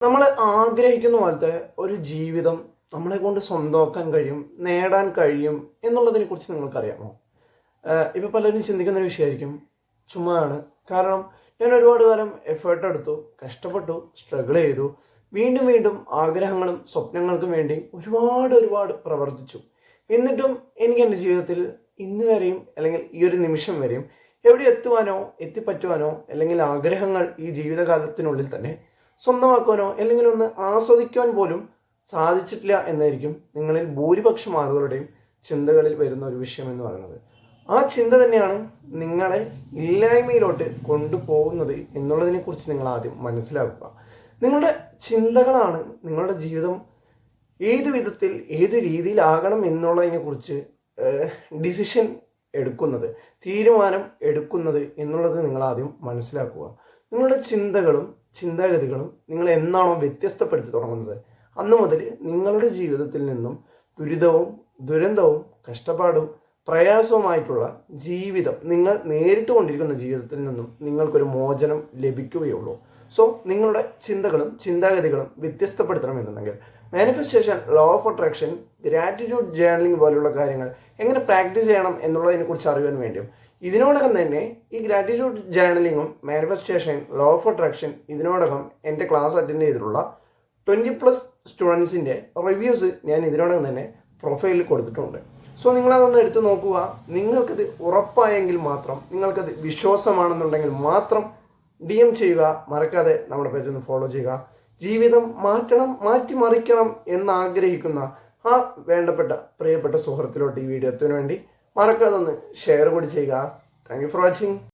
നമ്മൾ ആഗ്രഹിക്കുന്ന പോലത്തെ ഒരു ജീവിതം നമ്മളെ കൊണ്ട് സ്വന്തമാക്കാൻ കഴിയും, നേടാൻ കഴിയും എന്നുള്ളതിനെ കുറിച്ച് നിങ്ങൾക്കറിയാമോ? ഇപ്പോൾ പലരും ചിന്തിക്കുന്ന ഒരു വിഷയമായിരിക്കും, ചുമ്മാണ്. കാരണം ഞാൻ ഒരുപാട് കാലം എഫേർട്ട് എടുത്തു, കഷ്ടപ്പെട്ടു, സ്ട്രഗിൾ ചെയ്തു, വീണ്ടും വീണ്ടും ആഗ്രഹങ്ങളും സ്വപ്നങ്ങൾക്കും വേണ്ടി ഒരുപാട് പ്രവർത്തിച്ചു. എന്നിട്ടും എനിക്ക് എൻ്റെ ജീവിതത്തിൽ ഇന്ന് വരെയും അല്ലെങ്കിൽ ഈ ഒരു നിമിഷം വരെയും എവിടെ എത്തുവാനോ എത്തിപ്പറ്റുവാനോ അല്ലെങ്കിൽ ആഗ്രഹങ്ങൾ ഈ ജീവിതകാലത്തിനുള്ളിൽ തന്നെ സ്വന്തമാക്കുവാനോ അല്ലെങ്കിൽ ഒന്ന് ആസ്വദിക്കുവാൻ പോലും സാധിച്ചിട്ടില്ല എന്നായിരിക്കും നിങ്ങളിൽ ഭൂരിപക്ഷം ആളുകളുടെയും ചിന്തകളിൽ വരുന്ന ഒരു വിഷയം എന്ന് പറയുന്നത്. ആ ചിന്ത തന്നെയാണ് നിങ്ങളെ ഇല്ലായ്മയിലോട്ട് കൊണ്ടുപോകുന്നത് എന്നുള്ളതിനെ കുറിച്ച് നിങ്ങൾ ആദ്യം മനസ്സിലാക്കുക. നിങ്ങളുടെ ചിന്തകളാണ് നിങ്ങളുടെ ജീവിതം ഏത് വിധത്തിൽ ഏത് രീതിയിലാകണം എന്നുള്ളതിനെ കുറിച്ച് ഡിസിഷൻ എടുക്കുന്നത്, തീരുമാനം എടുക്കുന്നത് എന്നുള്ളത് നിങ്ങൾ ആദ്യം മനസ്സിലാക്കുക. നിങ്ങളുടെ ചിന്തകളും ചിന്താഗതികളും നിങ്ങൾ എന്നാണോ വ്യത്യസ്തപ്പെടുത്തി തുടങ്ങുന്നത്, അന്ന് മുതൽ നിങ്ങളുടെ ജീവിതത്തിൽ നിന്നും ദുരന്തവും കഷ്ടപ്പാടും പ്രയാസവുമായിട്ടുള്ള ജീവിതം, നിങ്ങൾ നേരിട്ട് കൊണ്ടിരിക്കുന്ന ജീവിതത്തിൽ നിന്നും നിങ്ങൾക്കൊരു മോചനം ലഭിക്കുകയുള്ളൂ. സോ നിങ്ങളുടെ ചിന്തകളും ചിന്താഗതികളും വ്യത്യസ്തപ്പെടുത്തണമെന്നുണ്ടെങ്കിൽ manifestation, law of attraction, gratitude journaling പോലുള്ള കാര്യങ്ങൾ എങ്ങനെ പ്രാക്ടീസ് ചെയ്യണം എന്നുള്ളതിനെ കുറിച്ച് അറിയാൻ വേണ്ടിയും ഇതിനോടകം തന്നെ ഈ ഗ്രാറ്റിറ്റ്യൂഡ് ജേർണലിങ്ങും മാനിഫെസ്റ്റേഷൻ, ലോ ഓഫ് അട്രാക്ഷൻ ഇതിനോടകം എൻ്റെ ക്ലാസ് അറ്റൻഡ് ചെയ്തിട്ടുള്ള 20+ സ്റ്റുഡൻസിൻ്റെ റിവ്യൂസ് ഞാൻ ഇതിനോടകം തന്നെ പ്രൊഫൈലിൽ കൊടുത്തിട്ടുണ്ട്. സോ നിങ്ങളതൊന്ന് എടുത്തു നോക്കുക. നിങ്ങൾക്കത് ഉറപ്പായെങ്കിൽ മാത്രം, നിങ്ങൾക്കത് വിശ്വാസമാണെന്നുണ്ടെങ്കിൽ മാത്രം DM ചെയ്യുക. മറക്കാതെ നമ്മുടെ പേജ് ഒന്ന് ഫോളോ ചെയ്യുക. ജീവിതം മാറ്റിമറിക്കണം എന്നാഗ്രഹിക്കുന്ന ആ പ്രിയപ്പെട്ട സുഹൃത്തിലോട്ട് ഈ വീഡിയോ എത്തുന്നതിന് വേണ്ടി മറക്കാതെ ഒന്ന് ഷെയർ കൂടി ചെയ്യുക. Thank you for watching.